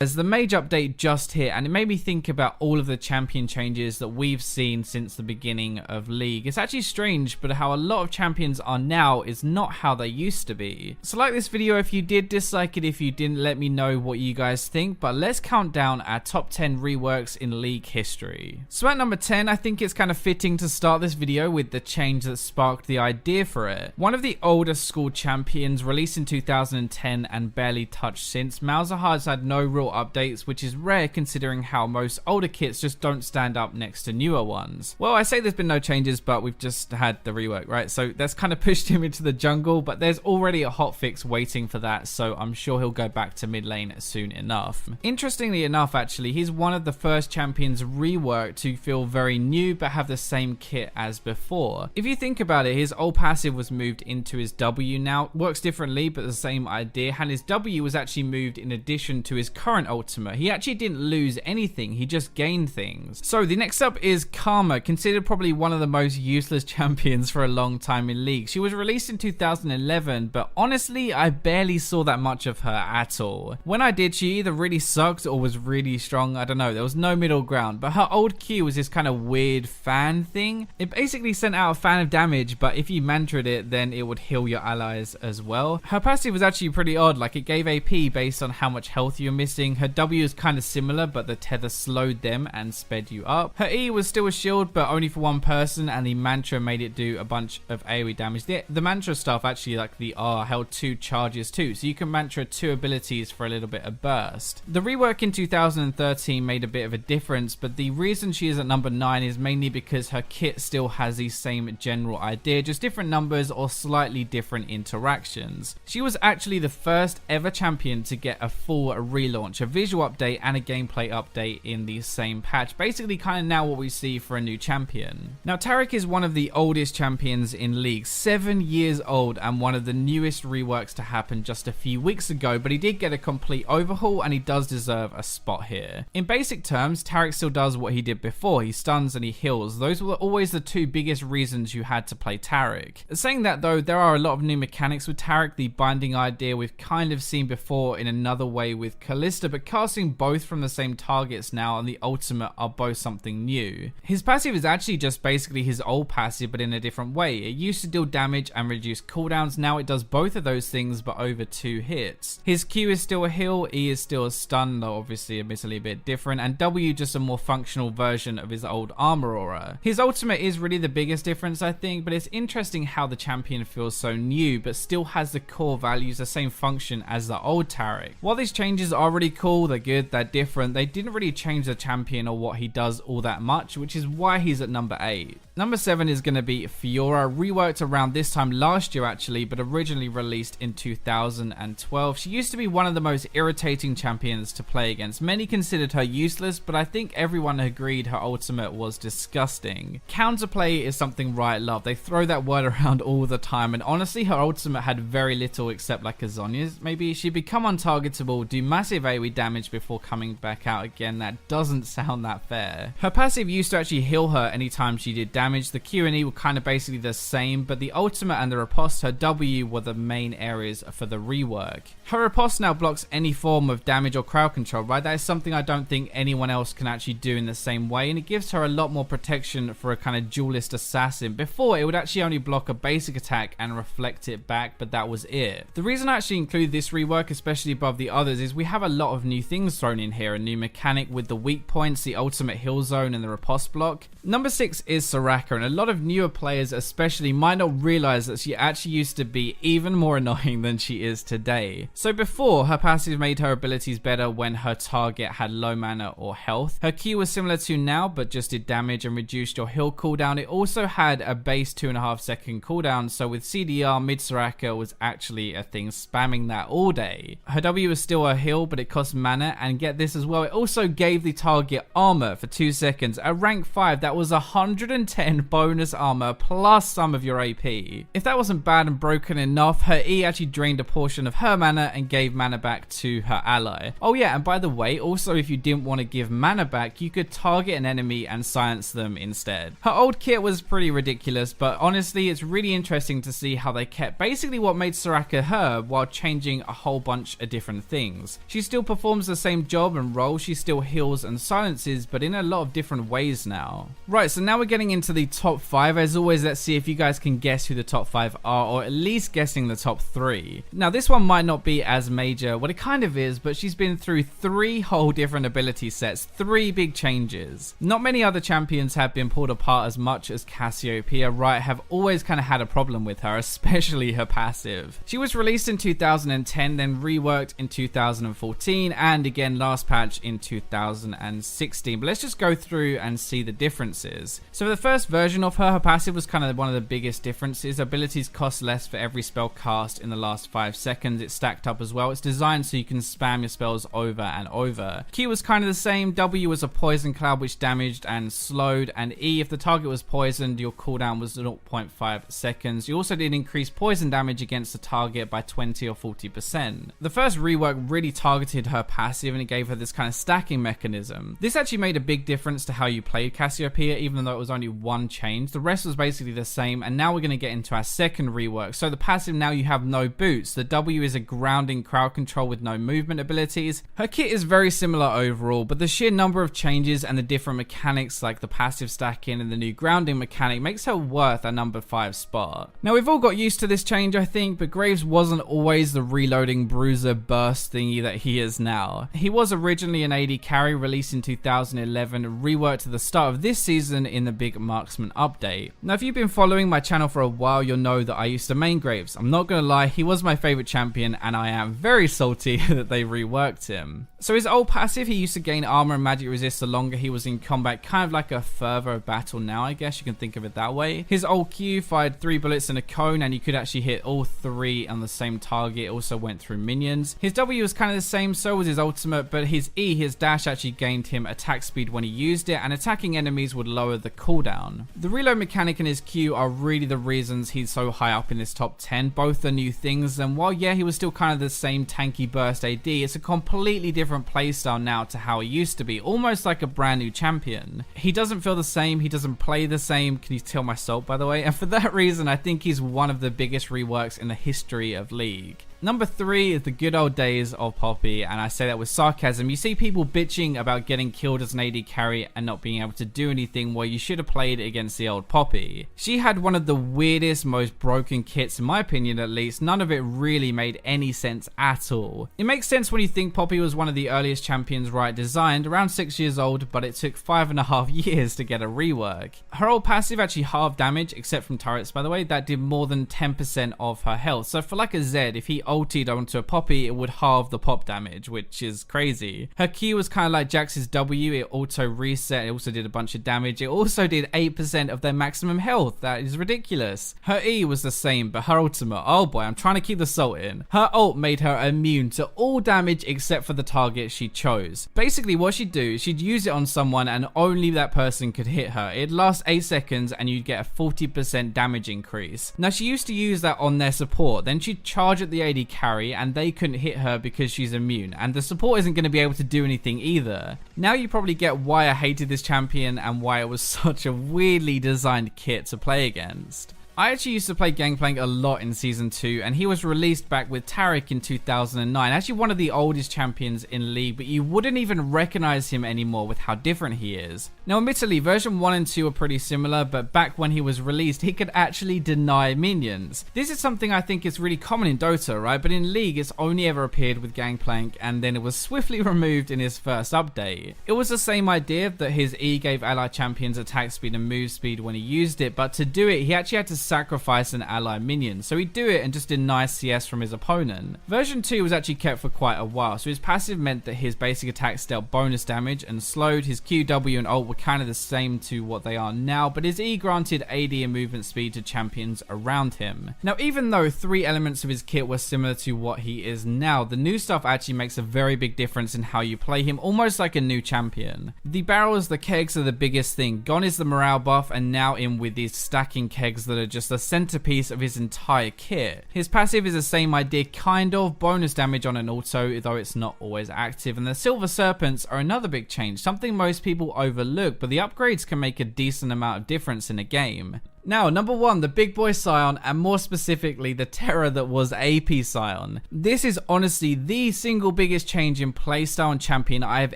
As the mage update just hit, and it made me think about all of the champion changes that we've seen since the beginning of League. It's actually strange, but how a lot of champions are now is not how they used to be. So like this video if you did, dislike it if you didn't, let me know what you guys think, but let's count down our top 10 reworks in League history. So at number 10, I think it's kind of fitting to start this video with the change that sparked the idea for it. One of the oldest school champions, released in 2010 and barely touched since, Malzahar's had no real updates, which is rare considering how most older kits just don't stand up next to newer ones. Well, I say there's been no changes, but we've just had the rework, right? So that's kind of pushed him into the jungle, but there's already a hotfix waiting for that, so I'm sure he'll go back to mid lane soon enough. Interestingly enough, actually, he's one of the first champions reworked to feel very new but have the same kit as before. If you think about it, his old passive was moved into his W now, works differently but the same idea, and his W was actually moved in addition to his current ultimate. He actually didn't lose anything, he just gained things. So the next up is Karma, considered probably one of the most useless champions for a long time in League. She was released in 2011, but honestly I barely saw that much of her at all. When I did, she either really sucked or was really strong. I don't know, there was no middle ground, but her old Q was this kind of weird fan thing. It basically sent out a fan of damage, but if you mantraed it then it would heal your allies as well. Her passive was actually pretty odd, like it gave AP based on how much health you're missing. Her W is kind of similar, but the tether slowed them and sped you up. Her E was still a shield, but only for one person, and the mantra made it do a bunch of AoE damage. The mantra stuff, actually, like the R, held 2 charges too, so you can mantra 2 abilities for a little bit of burst. The rework in 2013 made a bit of a difference, but the reason she is at number 9 is mainly because her kit still has the same general idea, just different numbers or slightly different interactions. She was actually the first ever champion to get a full relaunch, a visual update and a gameplay update in the same patch. Basically kind of now what we see for a new champion. Now Taric is one of the oldest champions in League, 7 years old, and one of the newest reworks to happen just a few weeks ago, but he did get a complete overhaul and he does deserve a spot here. In basic terms, Taric still does what he did before, he stuns and he heals. Those were always the 2 biggest reasons you had to play Taric. Saying that though, there are a lot of new mechanics with Taric. The binding idea we've kind of seen before in another way with Kalista, but casting both from the same targets now and the ultimate are both something new. His passive is actually just basically his old passive but in a different way. It used to deal damage and reduce cooldowns, now it does both of those things but over 2 hits. His Q is still a heal, E is still a stun, though obviously admittedly a bit different, and W just a more functional version of his old armor aura. His ultimate is really the biggest difference I think, but it's interesting how the champion feels so new but still has the core values, the same function as the old Taric. While these changes are really cool, they're good, they're different, they didn't really change the champion or what he does all that much, which is why he's at number 8. Number 7 is going to be Fiora, reworked around this time last year actually, but originally released in 2012. She used to be one of the most irritating champions to play against. Many considered her useless, but I think everyone agreed her ultimate was disgusting. Counterplay is something Riot love. They throw that word around all the time, and honestly her ultimate had very little except like a Zhonya's maybe. She'd become untargetable, do massive AoE damage before coming back out again. That doesn't sound that fair. Her passive used to actually heal her anytime she did damage. The Q and E were kind of basically the same, but the ultimate and the riposte, her W, were the main areas for the rework. Her riposte now blocks any form of damage or crowd control, right? That is something I don't think anyone else can actually do in the same way, and it gives her a lot more protection for a kind of duelist assassin. Before, it would actually only block a basic attack and reflect it back, but that was it. The reason I actually include this rework, especially above the others, is we have a lot of new things thrown in here. A new mechanic with the weak points, the ultimate heal zone, and the riposte block. Number 6 is Soraka. And a lot of newer players especially might not realize that she actually used to be even more annoying than she is today. So before, her passive made her abilities better when her target had low mana or health. Her Q was similar to now, but just did damage and reduced your heal cooldown. It also had a base 2.5 second cooldown, so with CDR, mid Soraka was actually a thing, spamming that all day. Her W was still a heal, but it cost mana, and get this as well, it also gave the target armor for 2 seconds. At rank 5, that was 110 10 bonus armor plus some of your AP. If that wasn't bad and broken enough, her E actually drained a portion of her mana and gave mana back to her ally. Oh yeah, and by the way, also if you didn't want to give mana back, you could target an enemy and silence them instead. Her old kit was pretty ridiculous, but honestly it's really interesting to see how they kept basically what made Soraka her while changing a whole bunch of different things. She still performs the same job and role, she still heals and silences, but in a lot of different ways now. Right, so now we're getting into the top 5. As always, let's see if you guys can guess who the top 5 are, or at least guessing the top 3. Now this one might not be as major, well it kind of is, but she's been through 3 whole different ability sets, 3 big changes. Not many other champions have been pulled apart as much as Cassiopeia, right? Have always kind of had a problem with her, especially her passive. She was released in 2010, then reworked in 2014, and again last patch in 2016. But let's just go through and see the differences. So the first version of her passive was kind of one of the biggest differences. Abilities cost less for every spell cast in the last 5 seconds. It's stacked up as well. It's designed so you can spam your spells over and over. Q was kind of the same. W was a poison cloud which damaged and slowed, and E, if the target was poisoned, your cooldown was 0.5 seconds. You also did increase poison damage against the target by 20 or 40%. The first rework really targeted her passive and it gave her this kind of stacking mechanism. This actually made a big difference to how you played Cassiopeia, even though it was only one change. The rest was basically the same, and now we're going to get into our second rework. So the passive, now you have no boots. The W is a grounding crowd control with no movement abilities. Her kit is very similar overall, but the sheer number of changes and the different mechanics like the passive stacking and the new grounding mechanic makes her worth a number 5 spot. Now we've all got used to this change I think, but Graves wasn't always the reloading bruiser burst thingy that he is now. He was originally an AD carry released in 2011, reworked at the start of this season in the big marksman update. Now if you've been following my channel for a while, you'll know that I used to main Graves. I'm not gonna lie, he was my favorite champion and I am very salty that they reworked him. So his old passive, he used to gain armor and magic resist the longer he was in combat, kind of like a further battle now, I guess you can think of it that way. His old Q fired 3 bullets in a cone and you could actually hit all 3 on the same target. It also went through minions. His W was kind of the same, so was his ultimate, but his E, his dash, actually gained him attack speed when he used it, and attacking enemies would lower the cooldown. The reload mechanic and his Q are really the reasons he's so high up in this top 10. Both are new things, and while yeah, he was still kind of the same tanky burst AD, it's a completely different playstyle now to how he used to be, almost like a brand new champion. He doesn't feel the same, he doesn't play the same. Can you tell my salt, by the way? And for that reason, I think he's one of the biggest reworks in the history of League. Number 3 is the good old days of Poppy, and I say that with sarcasm. You see people bitching about getting killed as an AD carry and not being able to do anything, well you should have played against the old Poppy. She had one of the weirdest, most broken kits in my opinion at least. None of it really made any sense at all. It makes sense when you think Poppy was one of the earliest champions right designed, around 6 years old, but it took 5.5 years to get a rework. Her old passive actually halved damage, except from turrets by the way, that did more than 10% of her health. So for like a Zed, if he ultied onto a Poppy, it would halve the pop damage, which is crazy. Her Q was kind of like Jax's W, it auto reset, it also did a bunch of damage, it also did 8% of their maximum health, that is ridiculous. Her E was the same, but her ultimate, oh boy, I'm trying to keep the salt in. Her ult made her immune to all damage except for the target she chose. Basically what she'd do, she'd use it on someone and only that person could hit her. It'd last 8 seconds and you'd get a 40% damage increase. Now she used to use that on their support, then she'd charge at the AD carry and they couldn't hit her because she's immune, and the support isn't going to be able to do anything either. Now you probably get why I hated this champion and why it was such a weirdly designed kit to play against. I actually used to play Gangplank a lot in Season 2, and he was released back with Taric in 2009. Actually one of the oldest champions in League, but you wouldn't even recognize him anymore with how different he is. Now admittedly, version 1 and 2 are pretty similar, but back when he was released, he could actually deny minions. This is something I think is really common in Dota, right? But in League, it's only ever appeared with Gangplank, and then it was swiftly removed in his first update. It was the same idea that his E gave ally champions attack speed and move speed when he used it, but to do it, he actually had to sacrifice an ally minion, so he'd do it and just deny CS from his opponent. Version 2 was actually kept for quite a while, so his passive meant that his basic attacks dealt bonus damage and slowed. His Q, W and ult were kind of the same to what they are now, but his E granted AD and movement speed to champions around him. Now, even though 3 elements of his kit were similar to what he is now, the new stuff actually makes a very big difference in how you play him, almost like a new champion. The barrels, the kegs are the biggest thing. Gone is the morale buff, and now in with these stacking kegs that are just the centerpiece of his entire kit. His passive is the same idea, kind of, bonus damage on an auto, though it's not always active, and the silver serpents are another big change, something most people overlook, but the upgrades can make a decent amount of difference in a game. Now, number 1, the big boy Scion, and more specifically, the terror that was AP Scion. This is honestly the single biggest change in playstyle and champion I have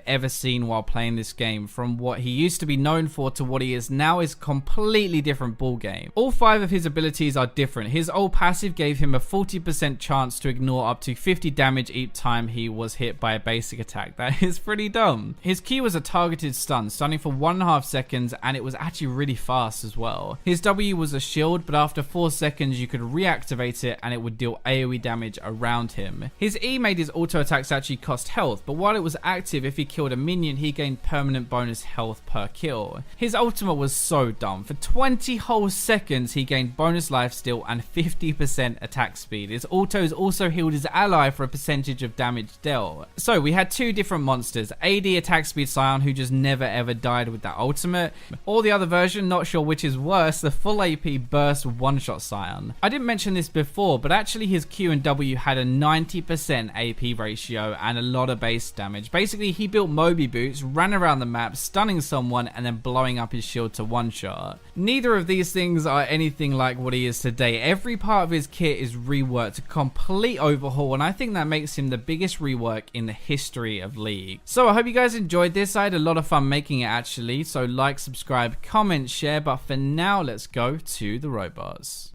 ever seen while playing this game. From what he used to be known for to what he is now is completely different ballgame. All 5 of his abilities are different. His old passive gave him a 40% chance to ignore up to 50 damage each time he was hit by a basic attack. That is pretty dumb. His Q was a targeted stun, stunning for 1.5 seconds, and it was actually really fast as well. His W was a shield, but after 4 seconds you could reactivate it and it would deal AoE damage around him. His E made his auto attacks actually cost health, but while it was active, if he killed a minion he gained permanent bonus health per kill. His ultimate was so dumb. For 20 whole seconds he gained bonus lifesteal and 50% attack speed. His autos also healed his ally for a percentage of damage dealt. So we had 2 different monsters, AD attack speed Scion, who just never ever died with that ultimate, or the other version, not sure which is worse, the full AP burst one-shot Scion. I didn't mention this before, but actually his Q and W had a 90% AP ratio and a lot of base damage. Basically, he built Moby boots, ran around the map, stunning someone and then blowing up his shield to one-shot. Neither of these things are anything like what he is today. Every part of his kit is reworked, a complete overhaul, and I think that makes him the biggest rework in the history of League. So I hope you guys enjoyed this. I had a lot of fun making it actually, so like, subscribe, comment, share, but for now let's go to the robots.